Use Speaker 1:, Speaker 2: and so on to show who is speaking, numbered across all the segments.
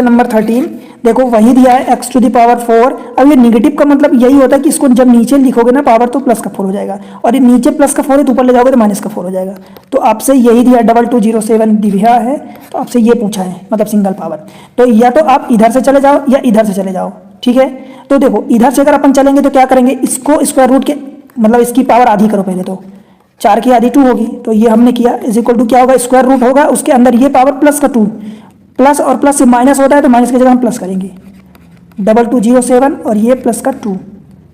Speaker 1: Number 13 देखो वही दिया है x टू द पावर 4। अब ये निगेटिव का मतलब यही होता है कि इसको जब नीचे लिखोगे ना पावर तो प्लस का 4 हो जाएगा, और ये नीचे प्लस का 4 है तो ऊपर ले जाओगे तो माइनस का 4 हो जाएगा। तो आपसे यही दिया 2207 दिया है, तो आपसे ये पूछा है मतलब सिंगल पावर। तो या तो आप इधर से चले जाओ या इधर से चले जाओ, ठीक है। तो देखो इधर से अगर अपन चलेंगे तो क्या करेंगे, इसको स्क्वायर रूट के मतलब इसकी पावर आधी करो पहले, तो 4 की आधी 2 होगी, तो ये हमने किया इज इक्वल टू क्या होगा, स्क्वायर रूट होगा उसके अंदर ये पावर प्लस का 2, प्लस और प्लस से माइनस होता है तो माइनस की जगह हम प्लस करेंगे। 2207 और ये प्लस का 2,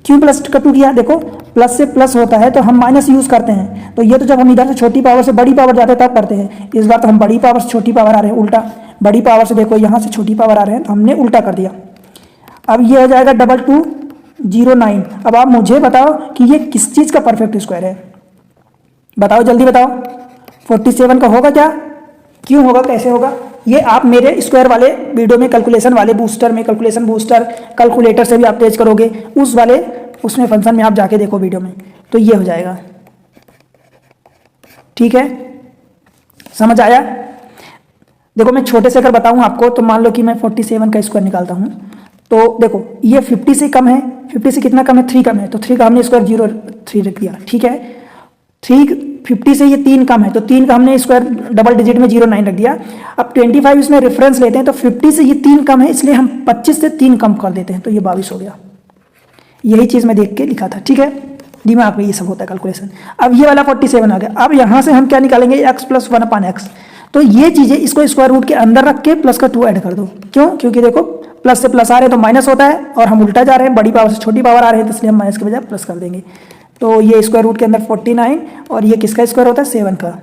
Speaker 1: क्यों प्लस का 2 किया, देखो प्लस से प्लस होता है तो हम माइनस यूज करते हैं, तो ये तो जब हम इधर से छोटी पावर से बड़ी पावर जाते हैं तब करते हैं। इस बार तो हम बड़ी पावर से छोटी पावर आ रहे हैं उल्टा, बड़ी पावर से देखो यहाँ से छोटी पावर आ रहे हैं तो हमने उल्टा कर दिया। अब ये हो जाएगा 2209। अब आप मुझे बताओ कि ये किस चीज़ का परफेक्ट स्क्वायर है, बताओ जल्दी बताओ। 47 का होगा क्या, क्यों होगा, कैसे होगा, ये आप मेरे स्क्वायर वाले वीडियो में कैलकुलेशन वाले बूस्टर में, कैलकुलेशन बूस्टर कैलकुलेटर से भी आप तेज करोगे उस वाले उसमें फंक्शन में आप जाके देखो वीडियो में, तो ये हो जाएगा। ठीक है, समझ आया। देखो मैं छोटे से अगर बताऊं आपको तो मान लो कि मैं 47 का स्क्वायर निकालता हूं, तो देखो ये 50 से कम है, 50 से कितना कम है, 3 कम है, तो 3 का हमने स्क्वायर 0.3 रख दिया। ठीक है, 50 से ये 3 कम है तो 3 का हमने स्क्वायर डबल डिजिट में 0.9 रख दिया। अब 25 इसमें रेफरेंस लेते हैं तो 50 से ये 3 कम है, इसलिए हम 25 से 3 कम कर देते हैं, तो ये 22 हो गया। यही चीज़ मैं देख के लिखा था। ठीक है, दिमाग में ये सब होता है कैलकुलेशन। अब ये वाला 47 आ गया। अब यहाँ से हम क्या निकालेंगे, x प्लस 1/x। तो ये चीज़ें इसको स्क्वायर रूट के अंदर रख के प्लस का 2 ऐड कर दो। क्यों, क्योंकि देखो प्लस से प्लस आ रहे हैं तो माइनस होता है, और हम उल्टा जा रहे हैं, बड़ी पावर से छोटी पावर आ रहे हैं, तो इसलिए हम माइनस के बजाय प्लस कर देंगे। तो ये स्क्वायर रूट के अंदर 49, और ये किसका स्क्वायर होता है, 7 का।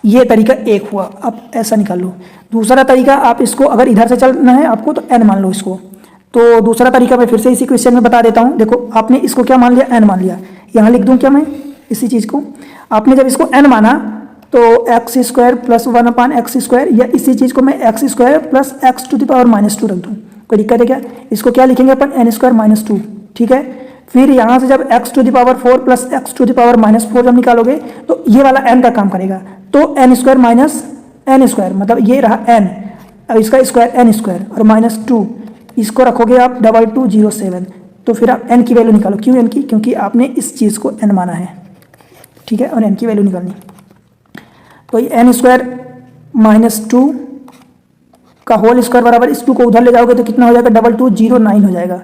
Speaker 1: ये तरीका एक हुआ। अब ऐसा निकाल लो। दूसरा तरीका, आप इसको अगर इधर से चलना है आपको तो n मान लो इसको। तो दूसरा तरीका मैं फिर से इसी क्वेश्चन में बता देता हूँ। देखो आपने इसको क्या मान लिया, n मान लिया। यहाँ लिख दूँ क्या मैं इसी चीज़ को, आपने जब इसको n माना तो x square plus 1/x square, या इसी चीज़ को मैं x square plus x to the power -2 रख दूँ, कोई दिक्कत है क्या। इसको क्या लिखेंगे अपन, n स्क्वायर -2। ठीक है, फिर यहाँ से जब x to the power 4 plus x to the power -4 जब निकालोगे तो ये वाला n का काम करेगा, तो n square minus n square मतलब ये रहा n, अब इसका स्क्वायर n स्क्वायर और -2 इसको रखोगे आप 2207, तो फिर आप n की वैल्यू निकालो। क्यों n की, क्योंकि आपने इस चीज़ को n माना है। ठीक है, और n की वैल्यू निकालनी, तो ये n स्क्वायर -2 का होल स्क्वायर बराबर, इस 2 को उधर ले जाओगे तो कितना हो जाएगा, 2209 हो जाएगा।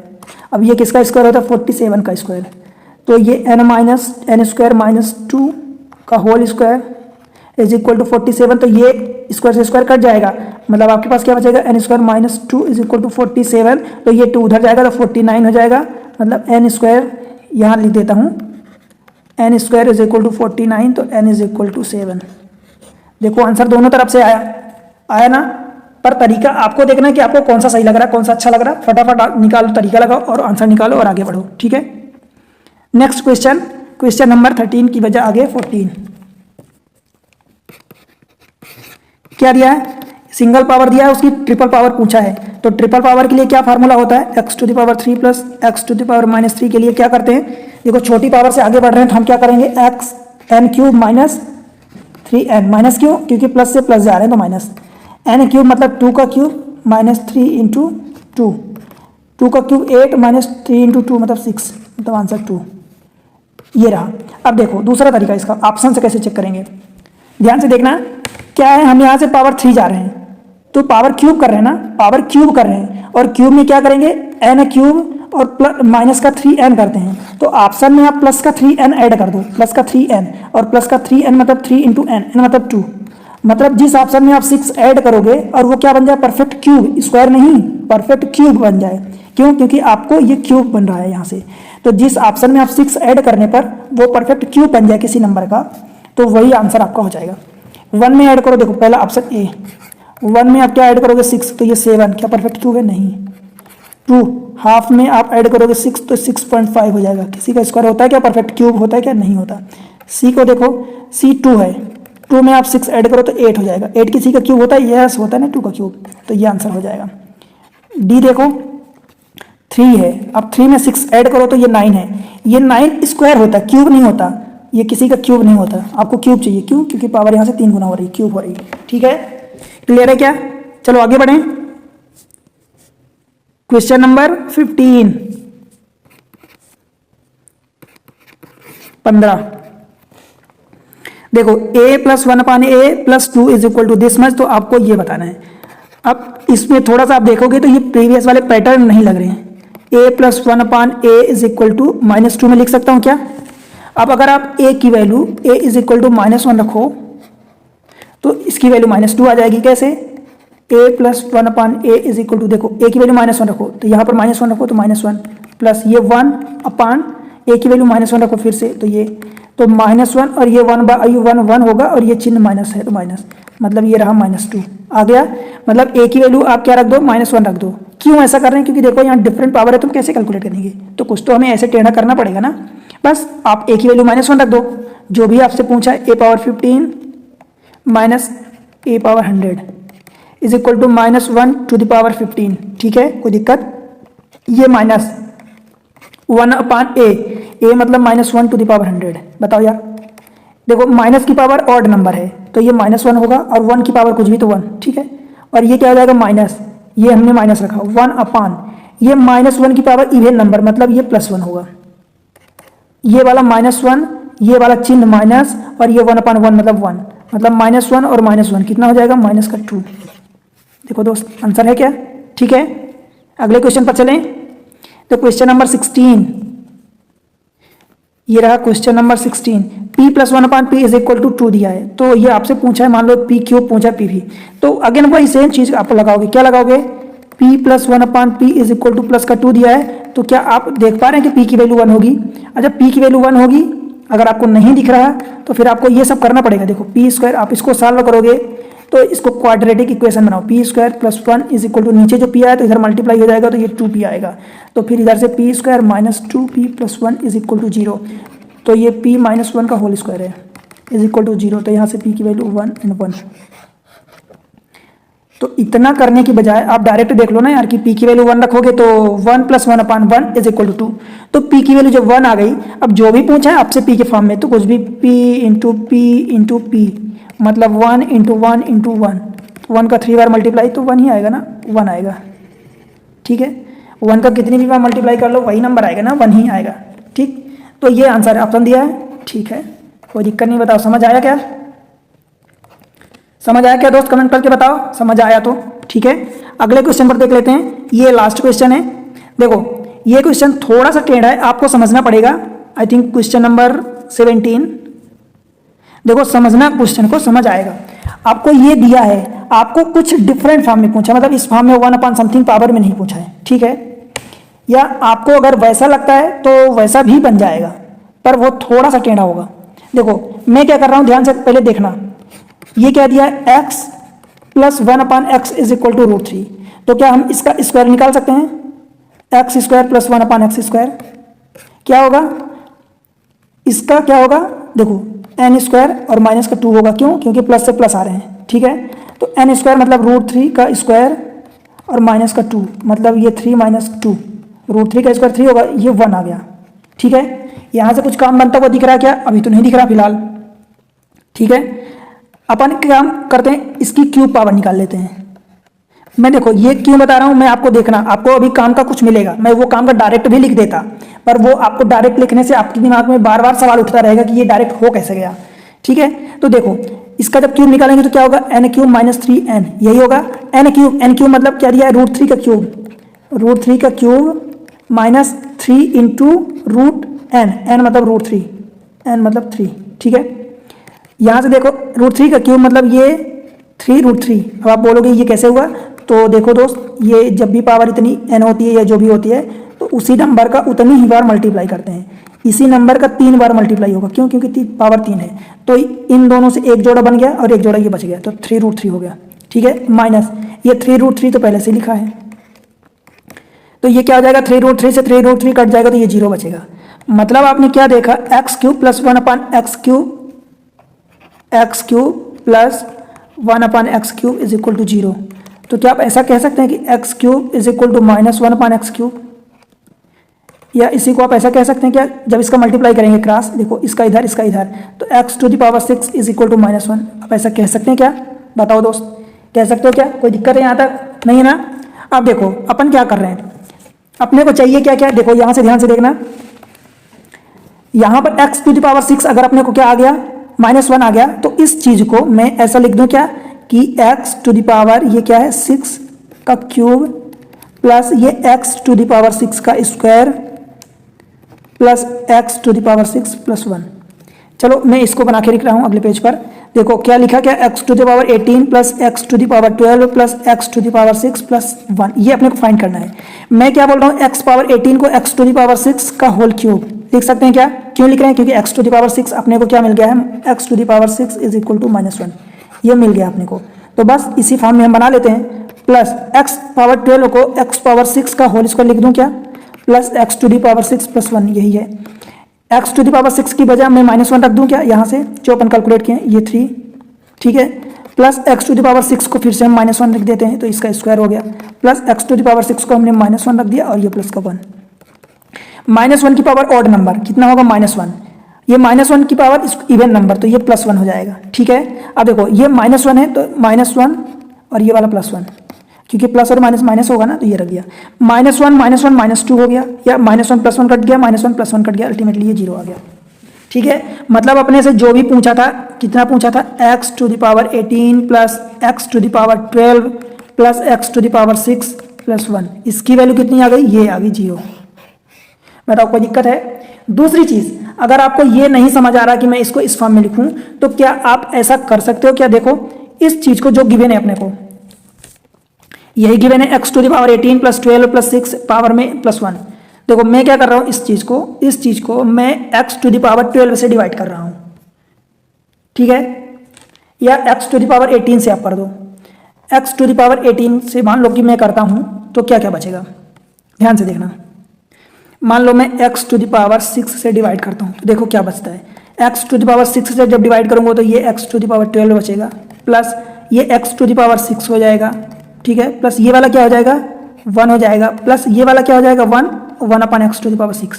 Speaker 1: अब ये किसका स्क्वायर होता है, 47 का स्क्वायर, तो ये n स्क्वायर -2 का whole square is equal to 47, तो ये स्क्वायर से स्क्वायर कट जाएगा, मतलब आपके पास क्या बचेगा, n square -2 is equal to 47, तो ये 2 उधर जाएगा तो 49 हो जाएगा, मतलब n स्क्वायर यहाँ लिख देता हूँ, n square is equal to 49, तो n इज इक्वल टू 7। देखो आंसर दोनों तरफ से आया ना, पर तरीका आपको देखना है कि आपको कौन सा सही लग रहा है, कौन सा अच्छा लग रहा है। फटाफट निकालो, तरीका लगाओ और आंसर निकालो और आगे बढ़ो। ठीक है, नेक्स्ट क्वेश्चन, क्वेश्चन नंबर 13 की वजह आगे 14। क्या दिया है, सिंगल पावर दिया है, उसकी ट्रिपल पावर पूछा है। तो ट्रिपल पावर के लिए क्या फार्मूला होता है, x to the power 3 plus x to the power -3 के लिए क्या करते हैं, देखो छोटी पावर से आगे बढ़ रहे हैं तो हम क्या करेंगे, n³ माइनस 3n, माइनस क्यों, क्योंकि प्लस से प्लस जा रहे हैं तो माइनस, n³ मतलब 2 का क्यूब -3 इंटू 2, 2 का क्यूब 8 -3 इंटू 2 मतलब 6, मतलब आंसर 2 ये रहा। अब देखो दूसरा तरीका इसका, ऑप्शन से कैसे चेक करेंगे, ध्यान से देखना। क्या है, हम यहाँ से पावर 3 जा रहे हैं तो पावर क्यूब कर रहे हैं ना, पावर क्यूब कर रहे हैं, और क्यूब में क्या करेंगे, n³ और प्लस माइनस का 3n करते हैं, तो ऑप्शन में आप प्लस का 3n ऐड कर दो, प्लस का 3n और प्लस का 3n मतलब 3 इंटू n मतलब 2, मतलब जिस ऑप्शन में आप 6 ऐड करोगे और वो क्या बन जाए, परफेक्ट क्यूब, स्क्वायर नहीं परफेक्ट क्यूब बन जाए। क्यों, क्योंकि आपको ये क्यूब बन रहा है यहाँ से, तो जिस ऑप्शन में आप 6 ऐड करने पर वो परफेक्ट क्यूब बन जाए किसी नंबर का, तो वही आंसर आपका हो जाएगा। 1 में ऐड करो, देखो पहला ऑप्शन ए, 1 में आप क्या ऐड करोगे 6, तो ये 7, क्या परफेक्ट क्यूब है, नहीं। 2 हाफ में आप ऐड करोगे 6, तो 6.5 हो जाएगा। किसी का स्क्वायर होता है क्या, परफेक्ट क्यूब होता है क्या, नहीं होता। सी को देखो, सी 2 है, 2 में आप 6 ऐड करो तो 8 हो जाएगा। 8 किसी का क्यूब होता है, यस होता है ना 2 का क्यूब, तो ये आंसर हो जाएगा। डी देखो 3 है, अब 3 में 6 ऐड करो तो ये 9 है, ये 9 स्क्वायर होता है, क्यूब नहीं होता, ये किसी का क्यूब नहीं होता। आपको क्यूब चाहिए, क्यों, क्योंकि पावर यहाँ से 3 गुना हो रही है, क्यूब हो रही है। ठीक है, क्लियर है क्या? चलो आगे बढ़ें। क्वेश्चन नंबर 15 देखो a plus 1/a plus 2 is equal to this much, तो आपको ये बताना है। अब इसमें थोड़ा सा आप देखोगे तो ये प्रीवियस वाले पैटर्न नहीं लग रहे हैं। a plus 1/a is equal to -2 में लिख सकता हूं क्या? अब अगर आप a की value a is equal to -1 रखो तो इसकी वैल्यू -2 आ जाएगी। कैसे? a plus 1/a is equal to, देखो a की वैल्यू -1 रखो तो यहाँ पर -1 रखो तो -1 प्लस ये 1/a की वैल्यू -1 रखो फिर से तो ये, तो -1 और ये 1/1 होगा और ये चिन्ह माइनस है तो माइनस, मतलब ये रहा -2 आ गया। मतलब a की वैल्यू आप क्या रख दो? -1 रख दो। क्यों ऐसा कर रहे हैं? क्योंकि देखो यहाँ डिफरेंट पावर है, तुम कैसे कैलकुलेट करेंगे? तो कुछ तो हमें ऐसे टेढ़ा करना पड़ेगा ना। बस आप a की वैल्यू -1 रख दो, जो भी आपसे पूछा है a power 15 minus a power 100 is equal to -1 to the power 15। ठीक है, कोई दिक्कत? ये माइनस 1/a, a मतलब -1 टू द पावर 100। बताओ यार, देखो माइनस की पावर ऑड नंबर है तो ये -1 होगा और 1 की पावर कुछ भी तो 1। ठीक है, और ये क्या हो जाएगा? माइनस, ये हमने माइनस रखा 1/, ये -1 की पावर इवन नंबर मतलब ये +1 होगा। ये वाला -1, ये वाला चिन्ह माइनस और ये 1/1 मतलब 1, मतलब -1 और -1 कितना हो जाएगा? -2। देखो दोस्त, आंसर है क्या? ठीक है, अगले क्वेश्चन पर चलें। तो क्वेश्चन नंबर 16, ये रहा question number 16। p plus 1/p is equal to 2 दिया है, तो ये आपसे पूछा है, मान लो p क्यूब पूछा है pv, तो अगेन वही सेम चीज आप लगाओगे। क्या लगाओगे? p plus 1/p is equal two plus का 2 दिया है, तो क्या आप देख पा रहे हैं कि p की वैल्यू 1 होगी? अच्छा, p की वैल्यू 1 होगी, अगर आपको नहीं दिख रहा तो फिर आपको ये सब करना पड़ेगा। देखो p², आप इसको सॉल्व करोगे तो इसको क्वाड्रेटिक इक्वेशन बनाओ। p² plus 1 is equal to, नीचे जो p आया तो इधर मल्टीप्लाई हो जाएगा तो ये 2p आएगा, तो फिर इधर से p² minus 2p plus 1 is equal to 0, तो ये p माइनस 1 का होल स्क्वायर है इज इक्वल टू 0, तो यहाँ से p की वैल्यू 1 एंड 1। तो इतना करने की बजाय आप डायरेक्ट देख लो ना यार कि p की वैल्यू 1 रखोगे तो 1 प्लस 1/1 इज इक्वल टू 2, तो p की वैल्यू जब 1 आ गई, अब जो भी पूछा है आपसे p के फॉर्म में तो कुछ भी p p मतलब 1 इंटू 1 इंटू 1, 1 का 3 बार मल्टीप्लाई तो 1 ही आएगा ना, 1 आएगा। ठीक है, 1 का कितनी भी बार मल्टीप्लाई कर लो वही नंबर आएगा ना, 1 ही आएगा। ठीक, तो ये आंसर ऑप्शन दिया है। ठीक है, कोई दिक्कत नहीं। बताओ समझ आया क्या? समझ आया क्या दोस्त? कमेंट करके बताओ समझ आया तो। ठीक है, अगले क्वेश्चन पर देख लेते हैं। ये लास्ट क्वेश्चन है। देखो ये क्वेश्चन थोड़ा सा टेढ़ा है, आपको समझना पड़ेगा। आई थिंक क्वेश्चन नंबर 17, देखो समझना, क्वेश्चन को समझ आएगा। आपको ये दिया है, आपको कुछ डिफरेंट फॉर्म में पूछा, मतलब इस फॉर्म में 1/समथिंग पावर में नहीं पूछा है। ठीक है, या आपको अगर वैसा लगता है तो वैसा भी बन जाएगा, पर वो थोड़ा सा टेढ़ा होगा। देखो मैं क्या कर रहा हूँ, ध्यान से पहले देखना। ये क्या दिया है? x plus 1/x is equal to √3, तो क्या हम इसका स्क्वायर निकाल सकते हैं? x² प्लस 1/x², क्या होगा? इसका क्या होगा? देखो n² और माइनस का 2 होगा। क्यों? क्योंकि प्लस से प्लस आ रहे हैं। ठीक है, तो n² मतलब √3 का स्क्वायर और माइनस का 2, मतलब ये 3 माइनस 2, √3 का स्क्वायर 3 होगा, ये 1 आ गया। ठीक है, यहाँ से कुछ काम बनता हुआ दिख रहा है क्या? अभी तो नहीं दिख रहा फिलहाल। ठीक है, अपन काम करते हैं, इसकी क्यूब पावर निकाल लेते हैं। मैं देखो ये क्यों बता रहा हूँ, मैं आपको देखना, आपको अभी काम का कुछ मिलेगा। मैं वो काम का डायरेक्ट भी लिख देता, पर वो आपको डायरेक्ट लिखने से आपके दिमाग में बार बार सवाल उठता रहेगा कि ये डायरेक्ट हो कैसे गया। ठीक है, तो देखो इसका जब क्यूब निकालेंगे तो क्या होगा? n³ माइनस 3n, यही होगा। n³ मतलब क्या दिया है? √3 का क्यूब, √3 का cube minus 3 into √n, n मतलब √3, n मतलब 3। ठीक है, यहाँ से देखो √3 का क्यूब मतलब ये 3√3। अब आप बोलोगे ये कैसे हुआ? तो देखो दोस्त, ये जब भी पावर इतनी n होती है या जो भी होती है तो उसी नंबर का उतनी ही बार मल्टीप्लाई करते हैं। इसी नंबर का 3 बार मल्टीप्लाई होगा। क्यों? क्योंकि पावर 3 है, तो इन दोनों से एक जोड़ा बन गया और एक जोड़ा ये बच गया, तो 3√3 हो गया। ठीक है, माइनस ये 3√3 तो पहले से लिखा है, तो ये क्या हो जाएगा? 3√3 से 3√3 कट जाएगा तो ये 0 बचेगा। मतलब आपने क्या देखा? x³ plus 1/x³ plus 1/x³ is equal to 0। तो क्या आप ऐसा कह सकते हैं कि x³ is equal to minus 1/x³, या इसी को आप ऐसा कह सकते हैं क्या? जब इसका मल्टीप्लाई करेंगे क्रॉस, देखो इसका इधर इसका इधर, तो x⁻⁶ इज इक्वल टू -1। आप ऐसा कह सकते हैं क्या? बताओ दोस्त, कह सकते हो क्या? कोई दिक्कत है यहाँ तक? नहीं है ना? अब देखो अपन क्या कर रहे हैं, अपने को चाहिए क्या क्या, देखो यहाँ से ध्यान से देखना, यहाँ पर x टू द पावर 6 अगर अपने को क्या आ गया, -1 आ गया, तो इस चीज को मैं ऐसा लिख दूं क्या कि x टू द पावर ये क्या है 6 का क्यूब प्लस ये x टू द पावर 6 का square plus x to the power 6 plus 1। चलो मैं इसको बना के लिख रहा हूं अगले पेज पर। देखो क्या लिखा, क्या x to the power 18 plus x to the power 12 plus x to the power 6 plus 1, ये अपने को फाइंड करना है। मैं क्या बोल रहा हूँ, x पावर 18 को x टू द पावर 6 का होल क्यूब लिख सकते हैं क्या? क्यों लिख रहे हैं? क्योंकि x टू द पावर 6 अपने को क्या मिल गया है, x to the power 6 is equal to -1, ये मिल गया अपने को। तो बस इसी फॉर्म में हम बना लेते हैं, प्लस x पावर 12 को x पावर 6 का होल स्क्वायर लिख दूं क्या, plus x to the power 6 plus 1, यही है। x टू द पावर 6 की बजाय मैं -1 रख दूं क्या यहाँ से, जो अपन कैलकुलेट किए ये 3, ठीक है, plus x to the power 6 को फिर से हम -1 लिख देते हैं तो इसका स्क्वायर हो गया, plus x to the power 6 को हमने -1 रख दिया और ये प्लस का 1। -1 की पावर ऑड नंबर कितना होगा, -1, ये -1 की पावर इवन नंबर तो ये +1 हो जाएगा, ठीक है। अब देखो ये -1 है तो -1 और ये वाला +1, क्योंकि प्लस और माइनस माइनस होगा ना, तो ये रख गया, -1 -2 हो गया, या -1 + 1 कट गया, -1 + 1 कट गया, अल्टीमेटली ये 0 आ गया, ठीक है। मतलब अपने से जो भी पूछा था, कितना पूछा था, x to the power 18 plus x to the power 12 plus x to the power 6 plus 1, इसकी वैल्यू कितनी आ गई, ये आ गई 0। बताओ कोई दिक्कत है? दूसरी चीज, अगर आपको ये नहीं समझ आ रहा कि मैं इसको इस फॉर्म में लिखूं, तो क्या आप ऐसा कर सकते हो क्या, देखो इस चीज को जो गिवन है अपने को, यही गिवन है x to the power 18 plus 12 plus 6 power में प्लस 1। देखो मैं क्या कर रहा हूं, इस चीज को मैं x टू द पावर 12 से डिवाइड कर रहा हूं, ठीक है, या x टू द पावर 18 से आप कर दो। x टू द पावर 18 से मान लो कि मैं करता हूं तो क्या क्या बचेगा, ध्यान से देखना। मान लो मैं x टू द पावर 6 से डिवाइड करता हूं तो देखो क्या बचता है, x टू द पावर 6 से जब डिवाइड करूंगा तो ये x टू द पावर 12 बचेगा, प्लस ये x टू द पावर 6 हो जाएगा, ठीक है, प्लस ये वाला क्या हो जाएगा, 1 हो जाएगा, प्लस ये वाला क्या हो जाएगा, 1 अपन x टू द पावर 6।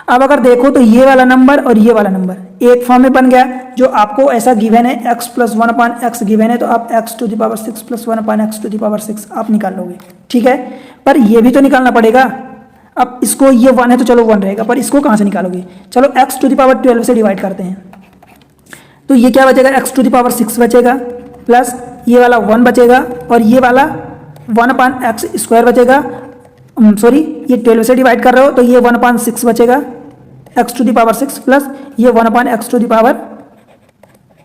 Speaker 1: अब अगर देखो तो ये वाला नंबर और ये वाला नंबर एक फॉर्म में बन गया, जो आपको ऐसा गिवन है x + 1/x गिवन है, तो आप x to the power 6 + 1/x to the power 6 आप निकाल लोगे, ठीक है। पर ये भी तो निकालना पड़ेगा, अब इसको ये 1 है तो चलो 1 रहेगा, पर इसको कहाँ से निकालोगे, चलो x टू द पावर 12 से डिवाइड करते हैं, तो ये क्या बचेगा, x टू द पावर 6 बचेगा, प्लस ये वाला 1 बचेगा, और ये वाला 1/x स्क्वायर बचेगा, सॉरी ये 12 से डिवाइड कर रहे हो तो ये 1/6 बचेगा x to the power 6, plus ये 1/x टू द पावर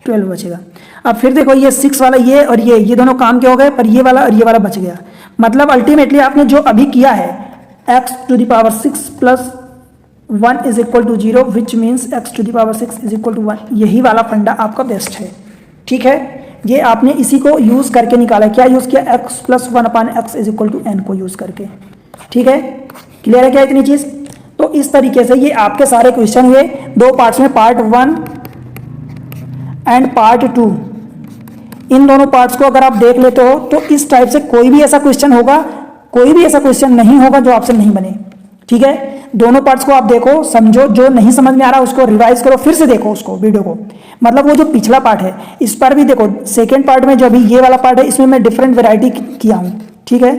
Speaker 1: 12 बचेगा। अब फिर देखो ये 6 वाला ये और ये दोनों काम के हो गए, पर ये वाला और ये वाला बच गया। मतलब अल्टीमेटली आपने जो अभी किया है x to the power 6 plus 1 is equal to 0, which means x to the power 6 is equal to 1, यही वाला फंडा आपका बेस्ट है, ठीक है। ये आपने इसी को यूज करके निकाला, क्या यूज किया, x + 1/x is equal to n को यूज करके, ठीक है। क्लियर है क्या इतनी चीज? तो इस तरीके से ये आपके सारे क्वेश्चन हुए 2 पार्ट्स में, पार्ट 1 एंड पार्ट 2। इन दोनों पार्ट्स को अगर आप देख लेते हो तो इस टाइप से कोई भी ऐसा क्वेश्चन होगा, कोई भी ऐसा क्वेश्चन नहीं होगा जो आपसे नहीं बने, ठीक है। दोनों पार्ट्स को आप देखो, समझो, जो नहीं समझ में आ रहा उसको रिवाइज करो, फिर से देखो उसको वीडियो को, मतलब वो जो पिछला पार्ट है इस पर भी देखो। सेकेंड पार्ट में जो अभी ये वाला पार्ट है इसमें मैं डिफरेंट वैरायटी किया हूँ, ठीक है,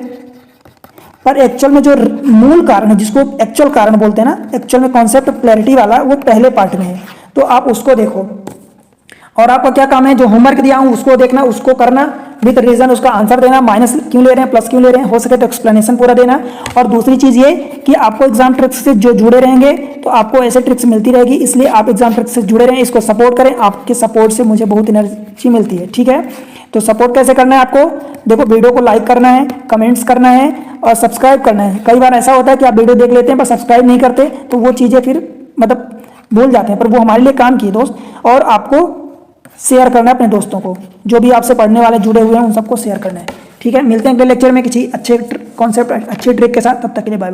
Speaker 1: पर एक्चुअल में जो मूल कारण है, जिसको एक्चुअल कारण बोलते हैं ना, एक्चुअल में कॉन्सेप्ट क्लैरिटी वाला, वो पहले पार्ट में है, तो आप उसको देखो। और आपका क्या काम है, जो होमवर्क दिया हूँ उसको देखना, उसको करना विद रीजन, उसका आंसर देना, माइनस क्यों ले रहे हैं, प्लस क्यों ले रहे हैं, हो सके तो एक्सप्लेनेशन पूरा देना। और दूसरी चीज ये कि आपको एग्जाम ट्रिक्स से जो जुड़े रहेंगे तो आपको ऐसे ट्रिक्स मिलती रहेगी, इसलिए आप एग्जाम ट्रिक्स से जुड़े रहें, इसको सपोर्ट करें, आपके सपोर्ट से मुझे बहुत एनर्जी मिलती है, ठीक है। तो सपोर्ट कैसे करना है आपको, देखो वीडियो को लाइक करना है, कमेंट्स करना है और सब्सक्राइब करना है। कई बार ऐसा होता है कि आप वीडियो देख लेते हैं पर सब्सक्राइब नहीं करते, तो वो चीज़ें फिर मतलब भूल जाते हैं, पर वो हमारे लिए काम की दोस्त। और आपको शेयर करना है अपने दोस्तों को, जो भी आपसे पढ़ने वाले जुड़े हुए हैं उन सबको शेयर करना है, ठीक है। मिलते हैं अगले लेक्चर में किसी अच्छे कॉन्सेप्ट, अच्छी ट्रिक के साथ, तब तक के लिए बाय।